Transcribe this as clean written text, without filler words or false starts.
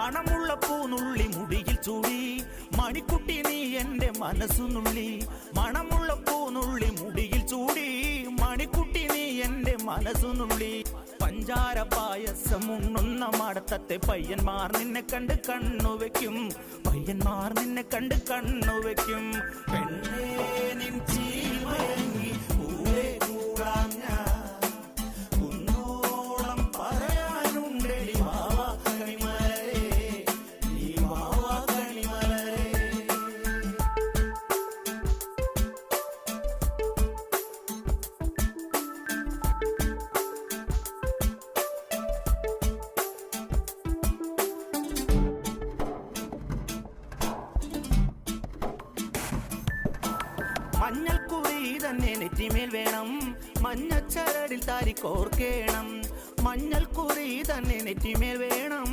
മണമുള്ള പൂനുള്ളി മുടിയിൽ ചൂടി മണിക്കുട്ടി നീ എന്റെ മനസ്സു നുള്ളി. മണമുള്ള പൂനുള്ളി മുടിയിൽ ചൂടി മണിക്കുട്ടി നീ എന്റെ മനസ്സു നുള്ളി. പഞ്ചാര പായസം ഉണ്ണുന്ന മടത്തത്തെ പയ്യന്മാർ നിന്നെ കണ്ട് കണ്ണുവെക്കും. പയ്യന്മാർ നിന്നെ കണ്ട് കണ്ണുവെക്കും. പെണ്ണേ നിൻ ചീമയങ്ങി കൂടെ കൂടാൻ ഞാൻ കുന്നോളം പറയാനുണ്ടടി വാവാ കണിമലരേ, നീ വാവാ കണിമലരേ. മഞ്ഞൾക്കുറി തന്നെ നെറ്റിമേൽ വേണം, മഞ്ഞച്ചരടിൽ താരി കോർക്കേണം. മഞ്ഞൾക്കുറി തന്നെ നെറ്റിമേൽ വേണം,